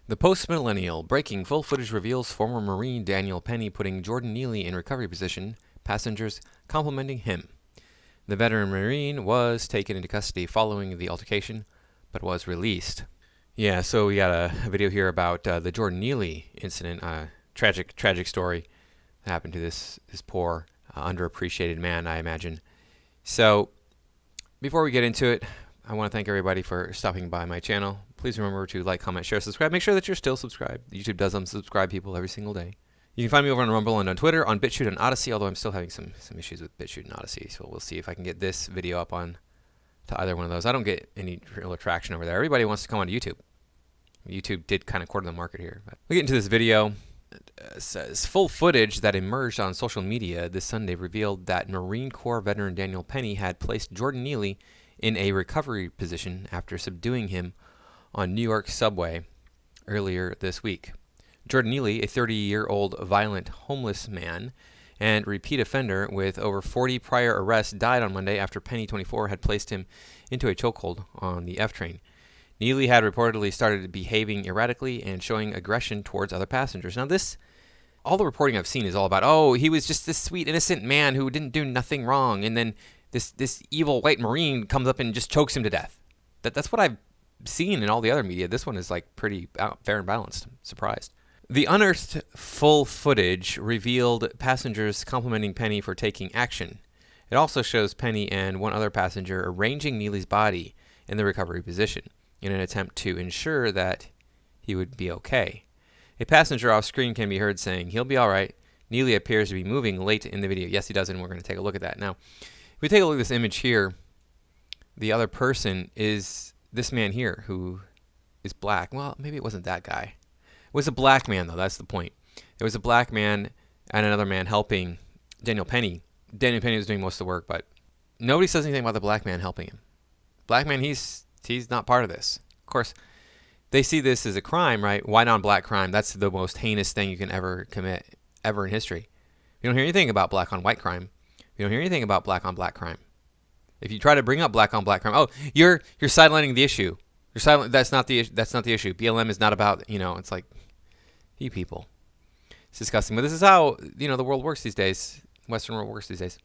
The post-millennial breaking full footage reveals former Marine Daniel Penny putting Jordan Neely in recovery position, passengers complimenting him. The veteran Marine was taken into custody following the altercation, but was released. Yeah, so we got a video here about the Jordan Neely incident, tragic story that happened to this poor, underappreciated man, I imagine. So, before we get into it, I want to thank everybody for stopping by my channel. Please remember to like, comment, share, subscribe. Make sure that you're still subscribed. YouTube does unsubscribe people every single day. You can find me over on Rumble and on Twitter, on BitChute and Odyssey, although I'm still having some issues with BitChute and Odyssey, so we'll see if I can get this video up on to either one of those. I don't get any real traction over there. Everybody wants to come on to YouTube. YouTube did kind of corner the market here. But we'll get into this video. It says, full footage that emerged on social media this Sunday revealed that Marine Corps veteran Daniel Penny had placed Jordan Neely in a recovery position after subduing him on New York subway earlier this week. Jordan Neely, a 30-year-old violent homeless man and repeat offender with over 40 prior arrests, died on Monday after Penny, 24, had placed him into a chokehold on the F train. Neely had reportedly started behaving erratically and showing aggression towards other passengers. Now all the reporting I've seen is all about, oh, he was just this sweet, innocent man who didn't do nothing wrong, and then this evil white Marine comes up and just chokes him to death. That's what I've seen in all the other media. This one is like pretty fair and balanced. I'm surprised. The unearthed full footage revealed passengers complimenting Penny for taking action. It also shows Penny and one other passenger arranging Neely's body in the recovery position in an attempt to ensure that he would be okay. A passenger off screen can be heard saying, "He'll be all right." Neely appears to be moving late in the video. Yes, he does, and we're going to take a look at that. Now, if we take a look at this image here, the other person is this man here who is black. Well, maybe it wasn't that guy. It was a black man, though. That's the point. It was a black man and another man helping Daniel Penny. Daniel Penny was doing most of the work, but nobody says anything about the black man helping him. Black man, he's not part of this. Of course, they see this as a crime, right? White on black crime. That's the most heinous thing you can ever commit, ever in history. You don't hear anything about black on white crime. You don't hear anything about black on black crime. If you try to bring up black on black crime, oh, you're sidelining the issue. You're silent. That's not the issue. BLM is not about, it's like, you people. It's disgusting. But this is how, the world works these days. Western world works these days.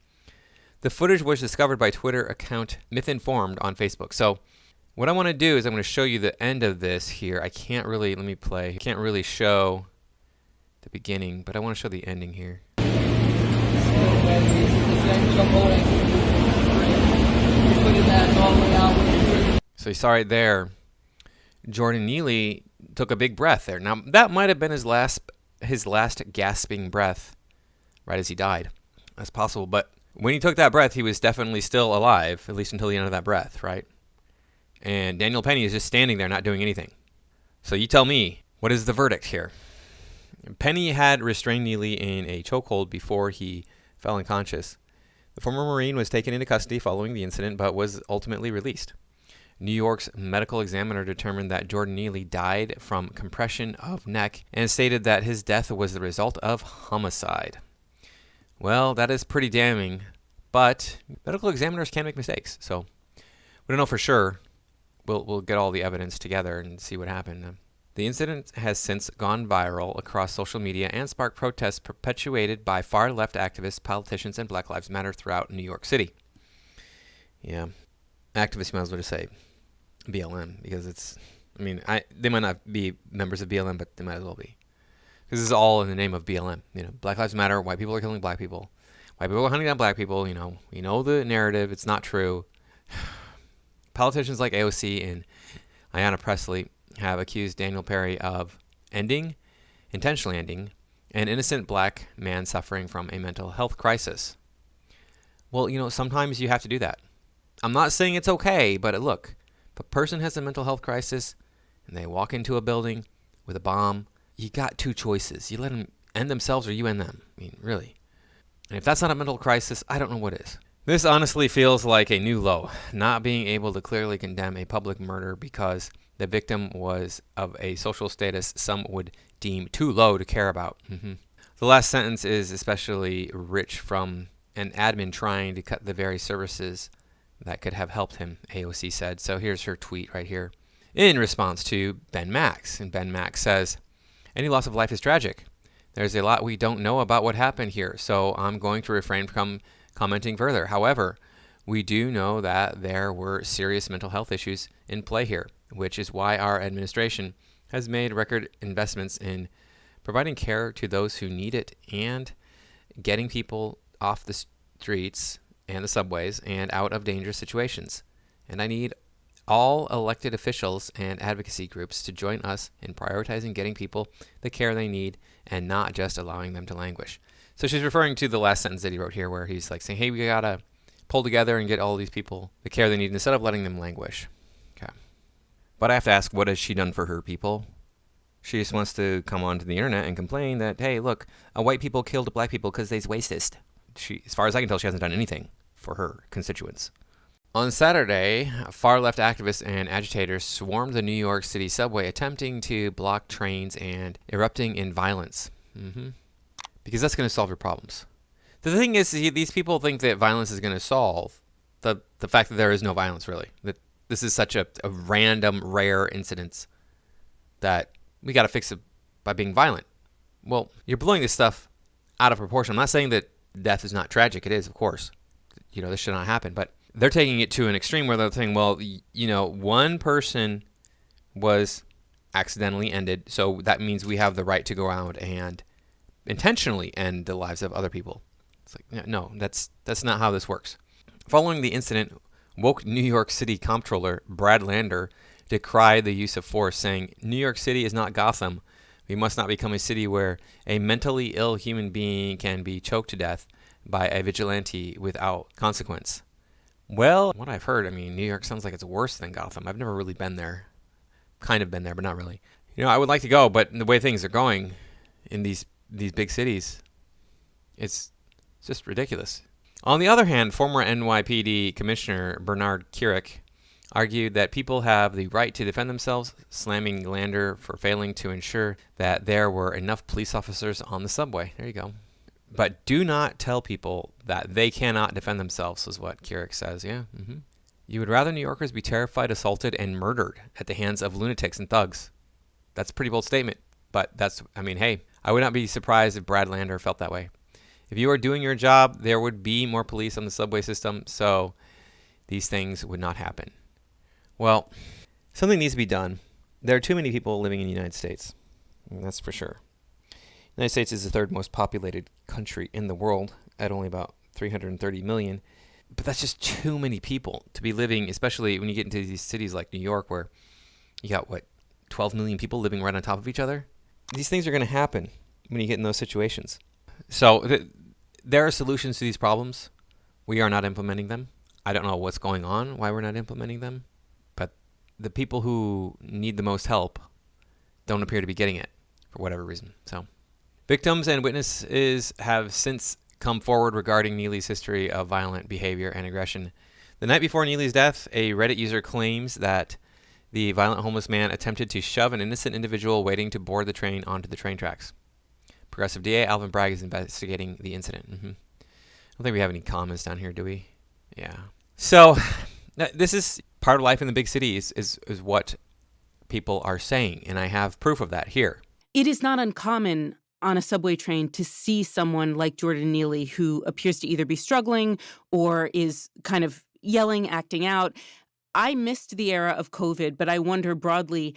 The footage was discovered by Twitter account Mythinformed on Facebook. So what I want to do is I'm going to show you the end of this here. I can't really, let me play. I can't really show the beginning, but I want to show the ending here. So you saw right there, Jordan Neely took a big breath there. Now, that might have been his last gasping breath right as he died. That's possible, but when he took that breath, he was definitely still alive, at least until the end of that breath, right? And Daniel Penny is just standing there not doing anything. So you tell me, what is the verdict here? Penny had restrained Neely in a chokehold before he fell unconscious. The former Marine was taken into custody following the incident, but was ultimately released. New York's medical examiner determined that Jordan Neely died from compression of neck and stated that his death was the result of homicide. Well, that is pretty damning, but medical examiners can make mistakes, so we don't know for sure. We'll get all the evidence together and see what happened. The incident has since gone viral across social media and sparked protests perpetuated by far-left activists, politicians, and Black Lives Matter throughout New York City. Yeah, activists, you might as well just say BLM, because they might not be members of BLM, but they might as well be. Because this is all in the name of BLM. Black Lives Matter, white people are killing black people. White people are hunting down black people, we know the narrative, it's not true. Politicians like AOC and Ayanna Pressley have accused Daniel Penny of intentionally ending, an innocent black man suffering from a mental health crisis. Well, sometimes you have to do that. I'm not saying it's okay, but look, if a person has a mental health crisis and they walk into a building with a bomb, you got two choices. You let them end themselves or you end them. Really. And if that's not a mental crisis, I don't know what is. This honestly feels like a new low, not being able to clearly condemn a public murder because the victim was of a social status some would deem too low to care about. The last sentence is especially rich from an admin trying to cut the very services that could have helped him, AOC said. So here's her tweet right here. in response to Ben Max. And Ben Max says, any loss of life is tragic. There's a lot we don't know about what happened here, so I'm going to refrain from commenting further. However, we do know that there were serious mental health issues in play here, which is why our administration has made record investments in providing care to those who need it and getting people off the streets and the subways and out of dangerous situations. And I need all elected officials and advocacy groups to join us in prioritizing getting people the care they need and not just allowing them to languish. So she's referring to the last sentence that he wrote here where he's like saying, hey, we got to pull together and get all these people the care they need instead of letting them languish. Okay. But I have to ask, what has she done for her people? She just wants to come onto the internet and complain that, hey, look, white people killed black people because they's racist. She, as far as I can tell, she hasn't done anything for her constituents. On Saturday, far-left activists and agitators swarmed the New York City subway, attempting to block trains and erupting in violence. Because that's going to solve your problems. The thing is, these people think that violence is going to solve the fact that there is no violence, really. That this is such a random, rare incident that we got to fix it by being violent. Well, you're blowing this stuff out of proportion. I'm not saying that death is not tragic. It is, of course. This should not happen. But they're taking it to an extreme where they're saying, well, one person was accidentally ended, so that means we have the right to go around and intentionally end the lives of other people. It's like, no, that's not how this works. Following the incident, woke New York City Comptroller Brad Lander decried the use of force, saying, New York City is not Gotham. We must not become a city where a mentally ill human being can be choked to death by a vigilante without consequence. Well, what I've heard, New York sounds like it's worse than Gotham. I've never really been there. Kind of been there, but not really. I would like to go, but the way things are going in these big cities, it's just ridiculous. On the other hand, former NYPD Commissioner Bernard Kerik argued that people have the right to defend themselves, slamming Lander for failing to ensure that there were enough police officers on the subway. There you go. But do not tell people that they cannot defend themselves, is what Kerik says. Yeah. You would rather New Yorkers be terrified, assaulted, and murdered at the hands of lunatics and thugs. That's a pretty bold statement. But hey, I would not be surprised if Brad Lander felt that way. If you are doing your job, there would be more police on the subway system, so these things would not happen. Well, something needs to be done. There are too many people living in the United States. That's for sure. The United States is the third most populated country in the world at only about 330 million. But that's just too many people to be living, especially when you get into these cities like New York where you got, 12 million people living right on top of each other? These things are going to happen when you get in those situations. So there are solutions to these problems. We are not implementing them. I don't know what's going on, why we're not implementing them. But the people who need the most help don't appear to be getting it for whatever reason. So victims and witnesses have since come forward regarding Neely's history of violent behavior and aggression. The night before Neely's death, a Reddit user claims that the violent homeless man attempted to shove an innocent individual waiting to board the train onto the train tracks. Progressive DA Alvin Bragg is investigating the incident. I don't think we have any comments down here, do we? Yeah. So this is part of life in the big cities is what people are saying, and I have proof of that here. It is not uncommon on a subway train to see someone like Jordan Neely who appears to either be struggling or is kind of yelling, acting out. I missed the era of COVID, but I wonder broadly,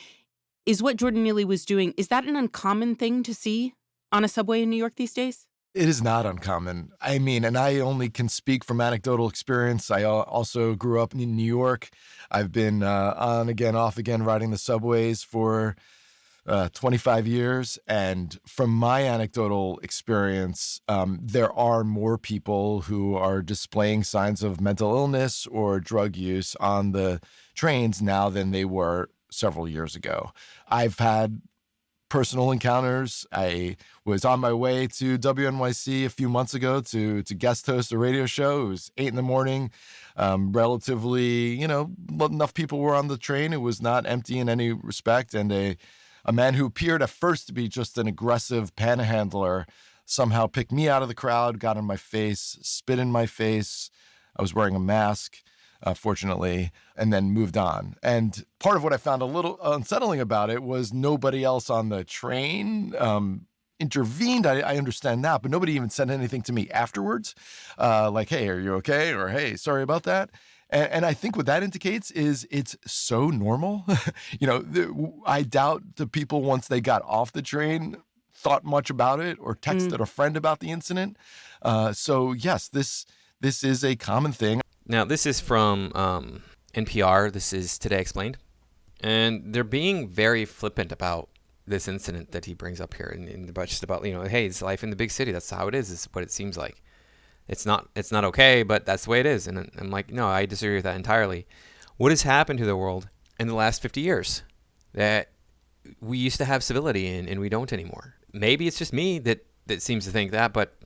is what Jordan Neely was doing, is that an uncommon thing to see on a subway in New York these days? It is not uncommon. And I only can speak from anecdotal experience. I also grew up in New York. I've been on again, off again, riding the subways for 25 years. And from my anecdotal experience, there are more people who are displaying signs of mental illness or drug use on the trains now than they were several years ago. I've had personal encounters. I was on my way to WNYC a few months ago to guest host a radio show. It was 8 a.m. Relatively, enough people were on the train. It was not empty in any respect. And a man who appeared at first to be just an aggressive panhandler somehow picked me out of the crowd, got in my face, spit in my face. I was wearing a mask. fortunately, and then moved on. And part of what I found a little unsettling about it was nobody else on the train intervened. I understand that, but nobody even said anything to me afterwards, like, hey, are you okay? Or, hey, sorry about that. And I think what that indicates is it's so normal. I doubt the people, once they got off the train, thought much about it or texted a friend about the incident. So yes, this is a common thing. Now, this is from NPR. This is Today Explained. And they're being very flippant about this incident that he brings up here. And just about, hey, it's life in the big city. That's how it is what it seems like. It's not okay, but that's the way it is. And I'm like, no, I disagree with that entirely. What has happened to the world in the last 50 years that we used to have civility in and we don't anymore? Maybe it's just me that seems to think that, but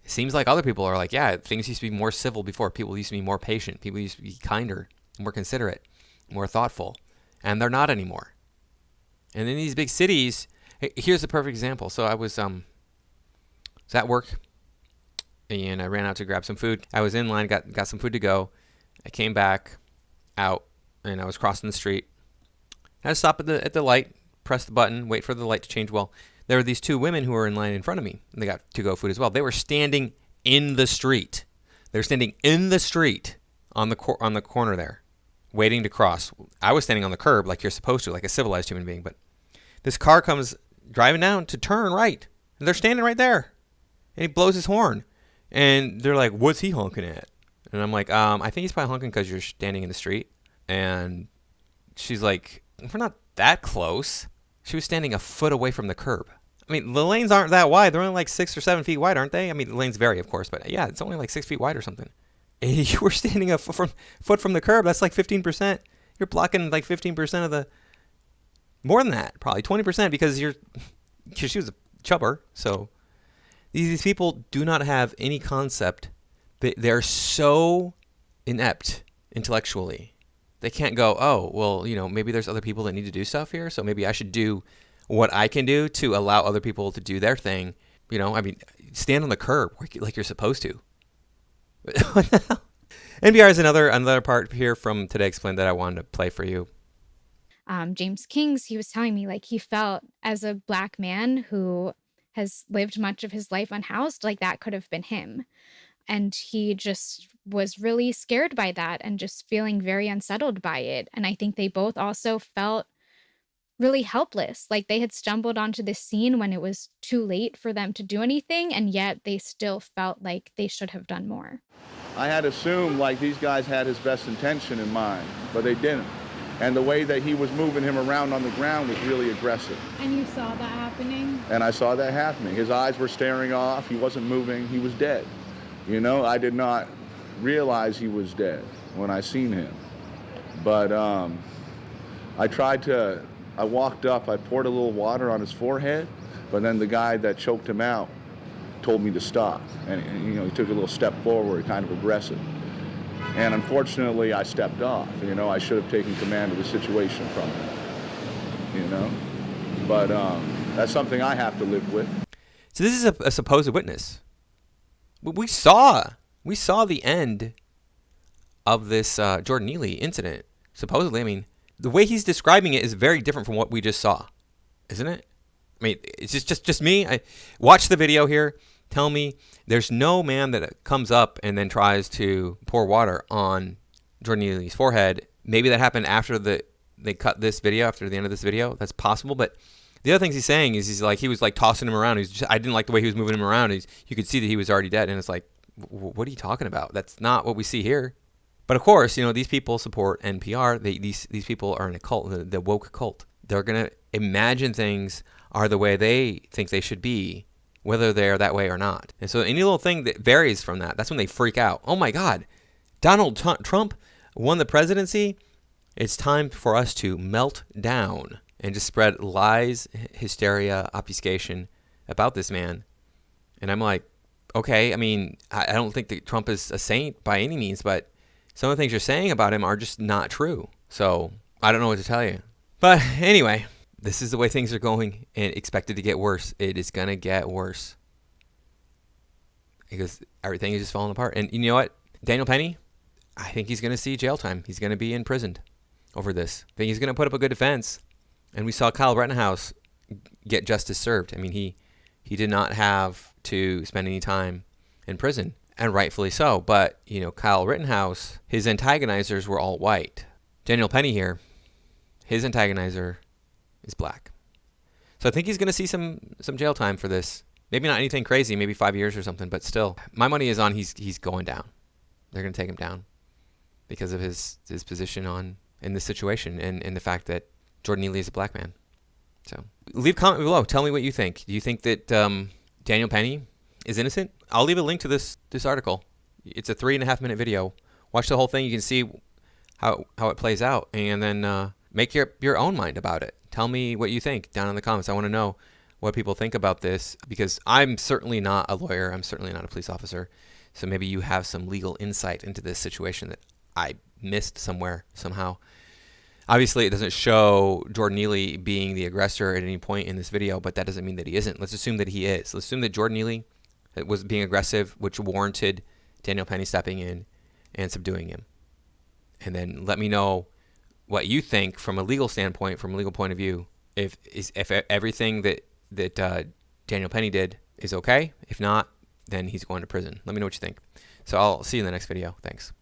it seems like other people are like, yeah, things used to be more civil before. People used to be more patient. People used to be kinder, more considerate, more thoughtful. And they're not anymore. And in these big cities, here's a perfect example. So I was at work, and I ran out to grab some food. I was in line, got some food to go. I came back out, and I was crossing the street. I had to stop at the light, press the button, wait for the light to change. Well, there were these two women who were in line in front of me, and they got to-go food as well. They were standing in the street. They were standing in the street on the corner there, waiting to cross. I was standing on the curb like you're supposed to, like a civilized human being. But this car comes driving down to turn right, and they're standing right there. And he blows his horn. And they're like, what's he honking at? And I'm like, I think he's probably honking because you're standing in the street. And she's like, we're not that close. She was standing a foot away from the curb. I mean, the lanes aren't that wide. They're only like 6 or 7 feet wide, aren't they? I mean, the lanes vary, of course. But yeah, it's only like 6 feet wide or something. And you were standing a foot from the curb. That's like 15%. You're blocking like 15% of the... More than that, probably 20%, because she was a chubber. So these people do not have any concept. They're so inept intellectually. They can't go, oh, well, maybe there's other people that need to do stuff here, so maybe I should do what I can do to allow other people to do their thing. I mean, stand on the curb like you're supposed to. NPR is another part here from Today Explained that I wanted to play for you. James King's, he was telling me, like, he felt as a Black man who has lived much of his life unhoused, like that could have been him. And he just was really scared by that and just feeling very unsettled by it. And I think they both also felt really helpless, like they had stumbled onto this scene when it was too late for them to do anything, and yet they still felt like they should have done more. I had assumed like these guys had his best intention in mind, but they didn't. And the way that he was moving him around on the ground was really aggressive. And you saw that happening? And I saw that happening. His eyes were staring off. He wasn't moving. He was dead. I did not realize he was dead when I seen him. But I walked up, I poured a little water on his forehead, but then the guy that choked him out told me to stop. And he took a little step forward, kind of aggressive. And unfortunately, I stepped off. I should have taken command of the situation from him. But that's something I have to live with. So this is a supposed witness. We saw the end of this Jordan Neely incident. Supposedly, I mean, the way he's describing it is very different from what we just saw, isn't it? I mean, it's just me. I watch the video here. Tell me there's no man that comes up and then tries to pour water on Jordan Neely's forehead. Maybe that happened after they cut this video, after the end of this video. That's possible. But the other things he's saying is he was like tossing him around. I didn't like the way he was moving him around. You could see that he was already dead. And it's like, what are you talking about? That's not what we see here. But of course, these people support NPR. These people are in a cult, the woke cult. They're going to imagine things are the way they think they should be, whether they're that way or not. And so any little thing that varies from that, that's when they freak out. Oh my God, Donald Trump won the presidency. It's time for us to melt down and just spread lies, hysteria, obfuscation about this man. And I'm like, okay, I mean, I don't think that Trump is a saint by any means, but some of the things you're saying about him are just not true. So I don't know what to tell you. But anyway, this is the way things are going and expected to get worse. It is going to get worse because everything is just falling apart. And you know what? Daniel Penny, I think he's going to see jail time. He's going to be imprisoned over this. I think he's going to put up a good defense. And we saw Kyle Rittenhouse get justice served. I mean, he did not have to spend any time in prison, and rightfully so. But, you know, Kyle Rittenhouse, his antagonizers were all white. Daniel Penny here, his antagonizer is black. So I think he's going to see some jail time for this. Maybe not anything crazy, maybe 5 years or something, but still. My money is on he's going down. They're going to take him down because of his position in this situation and the fact that Jordan Neely is a black man. So leave a comment below. Tell me what you think. Do you think that Daniel Penny is innocent? I'll leave a link to this article. It's a 3.5-minute video. Watch the whole thing. You can see how it plays out, and then make your own mind about it. Tell me what you think down in the comments. I want to know what people think about this, because I'm certainly not a lawyer. I'm certainly not a police officer. So maybe you have some legal insight into this situation that I missed somewhere, somehow. Obviously, it doesn't show Jordan Neely being the aggressor at any point in this video, but that doesn't mean that he isn't. Let's assume that he is. Let's assume that Jordan Neely was being aggressive, which warranted Daniel Penny stepping in and subduing him. And then let me know what you think from a legal standpoint, from a legal point of view. If everything that Daniel Penny did is okay. If not, then he's going to prison. Let me know what you think. So I'll see you in the next video. Thanks.